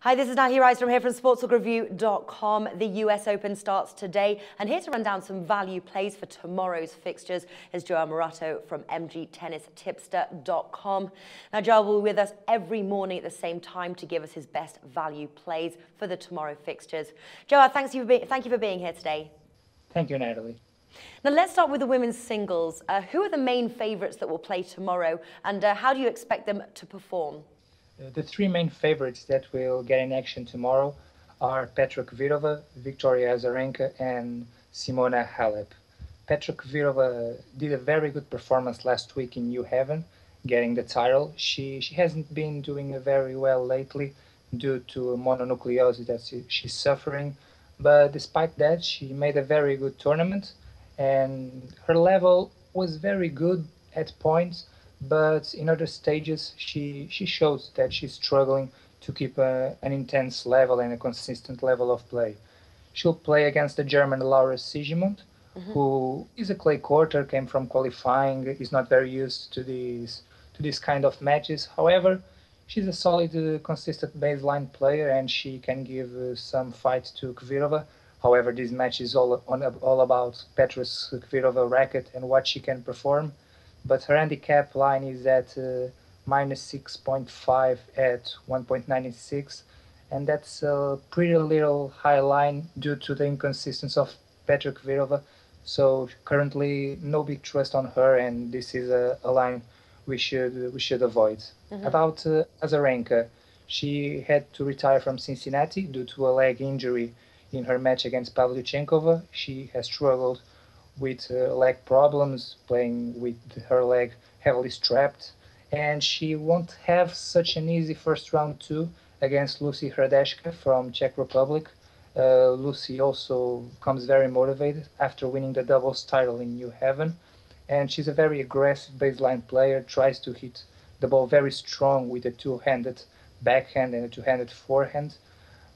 Hi, this is Natalie Rydstrom here from Sportsbook The US Open starts today, and here to run down some value plays for tomorrow's fixtures is João Mourato from MG Tennis Tipster.com. Now, João will be with us every morning at the same time to give us his best value plays for the tomorrow fixtures. João, thank you for being here today. Thank you, Natalie. Now, let's start with the women's singles. Who are the main favourites that will play tomorrow, and how do you expect them to perform? The three main favorites that will get in action tomorrow are Petra Kvitova, Victoria Azarenka, and Simona Halep. Petra Kvitova did a very good performance last week in New Haven, getting the title. She hasn't been doing very well lately due to mononucleosis that she's suffering, but despite that, she made a very good tournament, and her level was very good at points. But in other stages, she shows that she's struggling to keep an intense level and a consistent level of play. She'll play against the German Laura Siegemund, who is a clay courter, came from qualifying, is not very used to this kind of matches. However, she's a solid, consistent baseline player, and she can give some fight to Kvitova. However, this match is all about Petra's Kvitova racket and what she can perform. But her handicap line is at minus 6.5 at 1.96, and that's a pretty little high line due to the inconsistency of Petra Kvitova. So currently, no big trust on her, and this is a line we should avoid. About Azarenka, she had to retire from Cincinnati due to a leg injury in her match against Pavlyuchenkova. She has struggled with leg problems, playing with her leg heavily strapped, and she won't have such an easy first round too against Lucy Hradečka from Czech Republic. Lucy also comes very motivated after winning the doubles title in New Haven, and she's a very aggressive baseline player, tries to hit the ball very strong with a two-handed backhand and a two-handed forehand,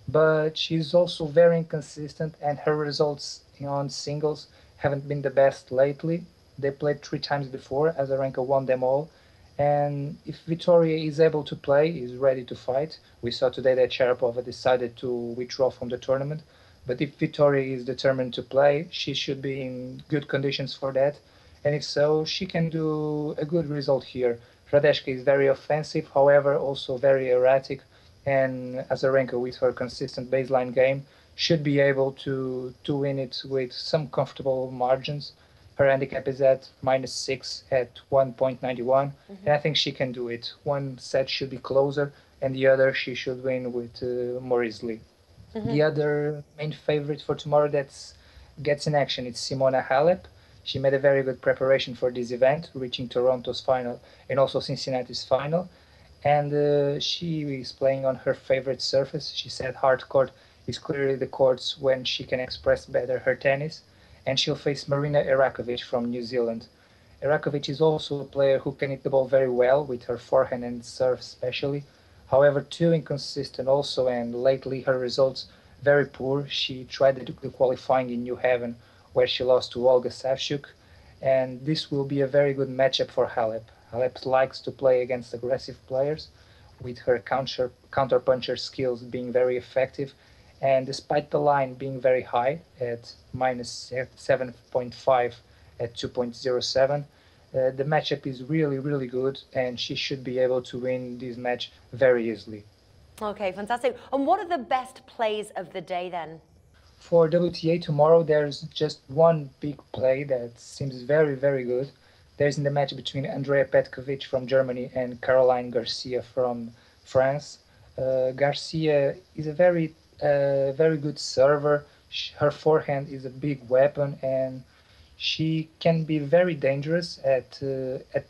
but she's also very inconsistent, and her results on singles haven't been the best lately. They played 3 times before, Azarenka won them all. And if Victoria is able to play, is ready to fight, we saw today that Sharapova decided to withdraw from the tournament. But if Victoria is determined to play, she should be in good conditions for that. And if so, she can do a good result here. Hradečka is very offensive, however, also very erratic. And Azarenka, with her consistent baseline game, should be able to win it with some comfortable margins. Her handicap is at minus 6 at 1.91, and I think she can do it. One set should be closer, and the other she should win with more easily. The other main favorite for tomorrow that gets in action is Simona Halep. She made a very good preparation for this event, reaching Toronto's final and also Cincinnati's final. And she is playing on her favorite surface. She said hard court is clearly the courts when she can express better her tennis, and she'll face Marina Erakovic from New Zealand. Erakovic is also a player who can hit the ball very well with her forehand and serve especially. However, too inconsistent also, and lately her results very poor. She tried the qualifying in New Haven, where she lost to Olga Savchuk, and this will be a very good matchup for Halep. Halep likes to play against aggressive players, with her counter-puncher skills being very effective. And despite the line being very high at minus 7.5 at 2.07, the matchup is really, really good, and she should be able to win this match very easily. Okay, fantastic. And what are the best plays of the day then? For WTA tomorrow, there's just one big play that seems very, very good. There's in the match between Andrea Petkovic from Germany and Caroline Garcia from France. Garcia is a very good server. Her forehand is a big weapon, and she can be very dangerous at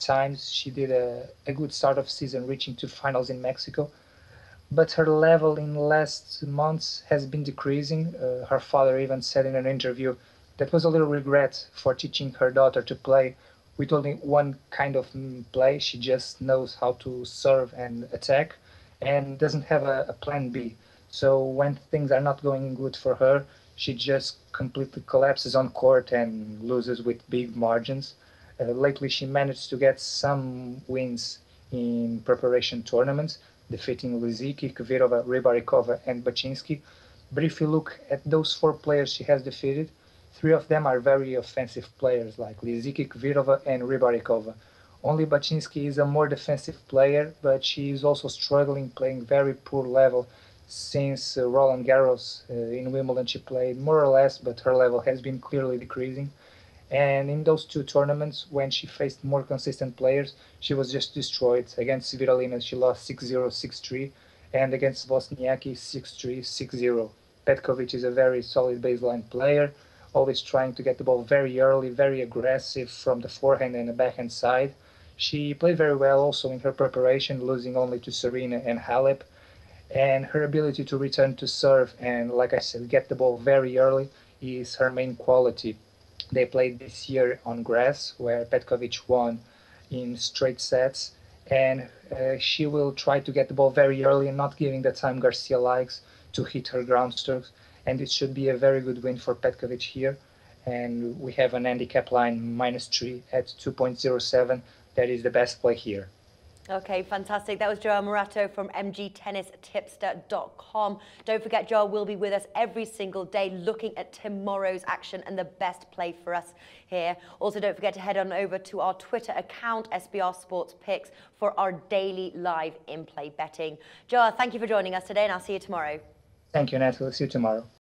times. She did a good start of season, reaching to finals in Mexico, but her level in the last months has been decreasing. Her father even said in an interview that was a little regret for teaching her daughter to play with only one kind of play. She just knows how to serve and attack and doesn't have a plan B. So when things are not going good for her, she just completely collapses on court and loses with big margins. Lately, she managed to get some wins in preparation tournaments, defeating Lisicki, Kvitova, Rybarikova, and Bacsinszky. But if you look at those 4 players she has defeated, 3 of them are very offensive players like Lisicki, Kvitova, and Rybarikova. Only Bacsinszky is a more defensive player, but she is also struggling, playing very poor level since Roland Garros in Wimbledon. She played more or less, but her level has been clearly decreasing. And in those 2 tournaments, when she faced more consistent players, she was just destroyed. Against Svitolina, she lost 6-0, 6-3, and against Wozniacki, 6-3, 6-0. Petkovic is a very solid baseline player, always trying to get the ball very early, very aggressive from the forehand and the backhand side. She played very well also in her preparation, losing only to Serena and Halep. And her ability to return to serve and, like I said, get the ball very early is her main quality. They played this year on grass, where Petkovic won in straight sets, and she will try to get the ball very early and not giving the time Garcia likes to hit her ground strokes. And it should be a very good win for Petkovic here. And we have an handicap line -3 at 2.07. That is the best play here. Okay, fantastic. That was João Mourato from mgtennistipster.com. Don't forget, João will be with us every single day looking at tomorrow's action and the best play for us here. Also, don't forget to head on over to our Twitter account, SBR Sports Picks, for our daily live in-play betting. João, thank you for joining us today, and I'll see you tomorrow. Thank you, Natalie. See you tomorrow.